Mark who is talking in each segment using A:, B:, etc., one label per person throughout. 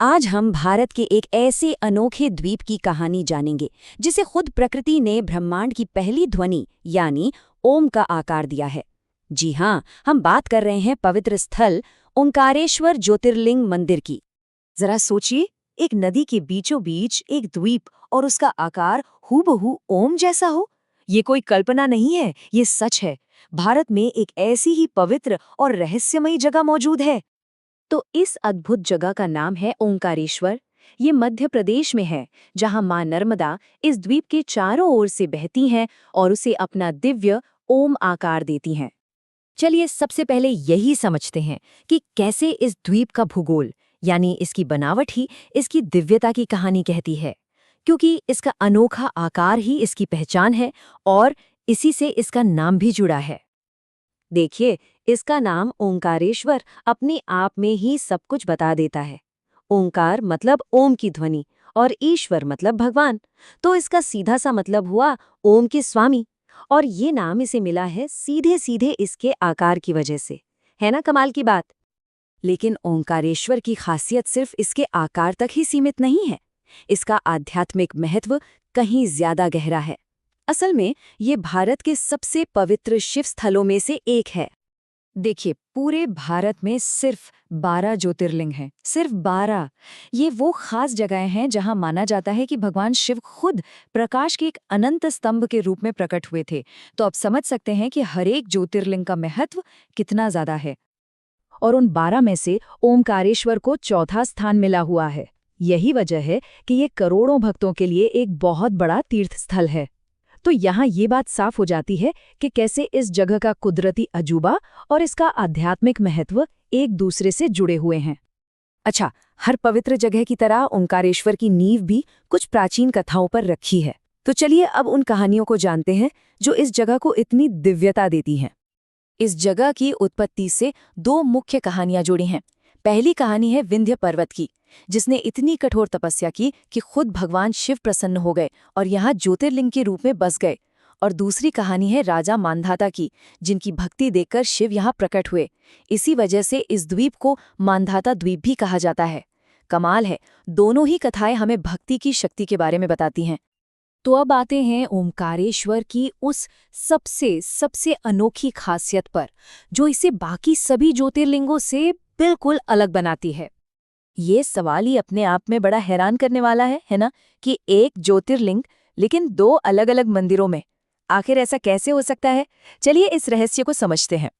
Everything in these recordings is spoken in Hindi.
A: आज हम भारत के एक ऐसे अनोखे द्वीप की कहानी जानेंगे जिसे खुद प्रकृति ने ब्रह्मांड की पहली ध्वनि यानी ओम का आकार दिया है। जी हाँ, हम बात कर रहे हैं पवित्र स्थल ओंकारेश्वर ज्योतिर्लिंग मंदिर की। जरा सोचिए, एक नदी के बीचों बीच एक द्वीप और उसका आकार हूबहू ओम जैसा हो। ये कोई कल्पना नहीं है, ये सच है। भारत में एक ऐसी ही पवित्र और रहस्यमयी जगह मौजूद है। तो इस अद्भुत जगह का नाम है ओंकारेश्वर। ये मध्य प्रदेश में है, जहां मां नर्मदा इस द्वीप के चारों ओर से बहती हैं और उसे अपना दिव्य ओम आकार देती हैं। चलिए सबसे पहले यही समझते हैं कि कैसे इस द्वीप का भूगोल यानी इसकी बनावट ही इसकी दिव्यता की कहानी कहती है, क्योंकि इसका अनोखा आकार ही इसकी पहचान है और इसी से इसका नाम भी जुड़ा है। देखिए, इसका नाम ओंकारेश्वर अपने आप में ही सब कुछ बता देता है। ओंकार मतलब ओम की ध्वनि और ईश्वर मतलब भगवान। तो इसका सीधा सा मतलब हुआ ओम के स्वामी। और ये नाम इसे मिला है सीधे सीधे इसके आकार की वजह से। है ना कमाल की बात। लेकिन ओंकारेश्वर की खासियत सिर्फ इसके आकार तक ही सीमित नहीं है। इसका आध्यात्मिक महत्व कहीं ज्यादा गहरा है। असल में ये भारत के सबसे पवित्र शिव स्थलों में से एक है। देखिए, पूरे भारत में सिर्फ 12 ज्योतिर्लिंग हैं, सिर्फ 12। ये वो खास जगहें हैं जहां माना जाता है कि भगवान शिव खुद प्रकाश के एक अनंत स्तंभ के रूप में प्रकट हुए थे। तो आप समझ सकते हैं कि हर एक ज्योतिर्लिंग का महत्व कितना ज्यादा है। और उन 12 में से ओमकारेश्वर को चौथा स्थान मिला हुआ है। यही वजह है कि ये करोड़ों भक्तों के लिए एक बहुत बड़ा तीर्थ स्थल है। तो यहाँ ये बात साफ हो जाती है कि कैसे इस जगह का कुदरती अजूबा और इसका आध्यात्मिक महत्व एक दूसरे से जुड़े हुए हैं। अच्छा, हर पवित्र जगह की तरह ओंकारेश्वर की नींव भी कुछ प्राचीन कथाओं पर रखी है। तो चलिए अब उन कहानियों को जानते हैं जो इस जगह को इतनी दिव्यता देती हैं। इस जगह की उत्पत्ति से दो मुख्य कहानियां जुड़ी हैं। पहली कहानी है विंध्य पर्वत की, जिसने इतनी कठोर तपस्या की कि खुद भगवान शिव प्रसन्न हो गए और यहाँ ज्योतिर्लिंग के रूप में बस गए। और दूसरी कहानी है राजा मांधाता की, जिनकी भक्ति देखकर शिव यहाँ प्रकट हुए। इसी वजह से इस द्वीप को मांधाता द्वीप भी कहा जाता है। कमाल है, दोनों ही कथाएं हमें भक्ति की शक्ति के बारे में बताती हैं। तो अब आते हैं ओमकारेश्वर की उस सबसे सबसे अनोखी खासियत पर, जो इसे बाकी सभी ज्योतिर्लिंगों से बिल्कुल अलग बनाती है। ये सवाल ही अपने आप में बड़ा हैरान करने वाला है ना, कि एक ज्योतिर्लिंग लेकिन दो अलग अलग मंदिरों में। आखिर ऐसा कैसे हो सकता है? चलिए इस रहस्य को समझते हैं।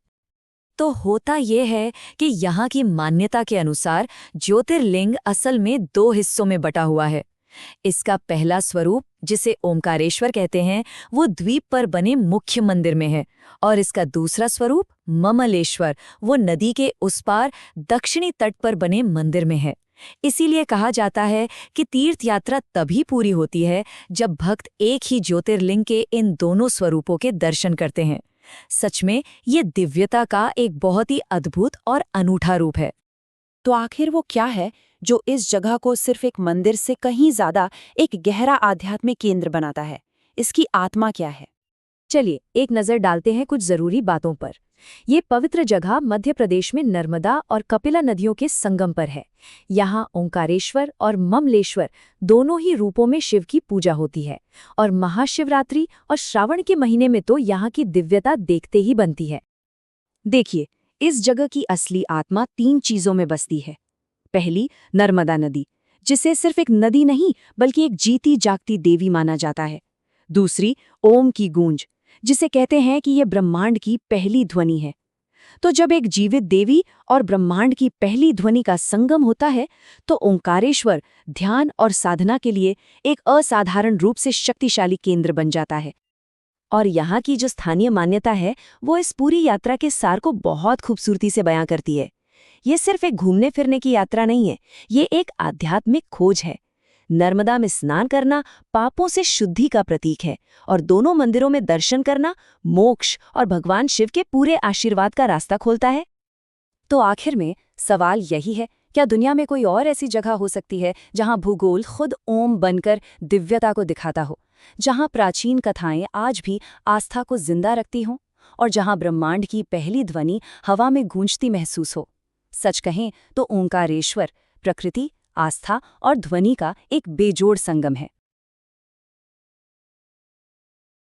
A: तो होता ये है कि यहाँ की मान्यता के अनुसार ज्योतिर्लिंग असल में दो हिस्सों में बटा हुआ है। इसका पहला स्वरूप, जिसे ओमकारेश्वर कहते हैं, वो द्वीप पर बने मुख्य मंदिर में है। और इसका दूसरा स्वरूप ममलेश्वर, वो नदी के उस पार दक्षिणी तट पर बने मंदिर में है। इसीलिए कहा जाता है कि तीर्थ यात्रा तभी पूरी होती है जब भक्त एक ही ज्योतिर्लिंग के इन दोनों स्वरूपों के दर्शन करते हैं। सच में ये दिव्यता का एक बहुत ही अद्भुत और अनूठा रूप है। तो आखिर वो क्या है जो इस जगह को सिर्फ एक मंदिर से कहीं ज्यादा एक गहरा आध्यात्मिक केंद्र बनाता है? इसकी आत्मा क्या है? चलिए एक नजर डालते हैं कुछ जरूरी बातों पर। ये पवित्र जगह मध्य प्रदेश में नर्मदा और कपिला नदियों के संगम पर है। यहाँ ओंकारेश्वर और ममलेश्वर दोनों ही रूपों में शिव की पूजा होती है। और महाशिवरात्रि और श्रावण के महीने में तो यहाँ की दिव्यता देखते ही बनती है। देखिए, इस जगह की असली आत्मा 3 चीजों में बसती है। पहली, नर्मदा नदी, जिसे सिर्फ एक नदी नहीं बल्कि एक जीती जागती देवी माना जाता है। दूसरी, ओम की गूंज, जिसे कहते हैं कि यह ब्रह्मांड की पहली ध्वनि है। तो जब एक जीवित देवी और ब्रह्मांड की पहली ध्वनि का संगम होता है, तो ओंकारेश्वर ध्यान और साधना के लिए एक असाधारण रूप से शक्तिशाली केंद्र बन जाता है। और यहाँ की जो स्थानीय मान्यता है, वो इस पूरी यात्रा के सार को बहुत खूबसूरती से बयां करती है। ये सिर्फ एक घूमने फिरने की यात्रा नहीं है, ये एक आध्यात्मिक खोज है। नर्मदा में स्नान करना पापों से शुद्धि का प्रतीक है और दोनों मंदिरों में दर्शन करना मोक्ष और भगवान शिव के पूरे आशीर्वाद का रास्ता खोलता है। तो आखिर में सवाल यही है, क्या दुनिया में कोई और ऐसी जगह हो सकती है जहां भूगोल खुद ओम बनकर दिव्यता को दिखाता हो, जहां प्राचीन कथाएं आज भी आस्था को जिंदा रखती हों और जहां ब्रह्मांड की पहली ध्वनि हवा में गूंजती महसूस हो? सच कहें तो ओंकारेश्वर प्रकृति, आस्था और ध्वनि का एक बेजोड़ संगम है।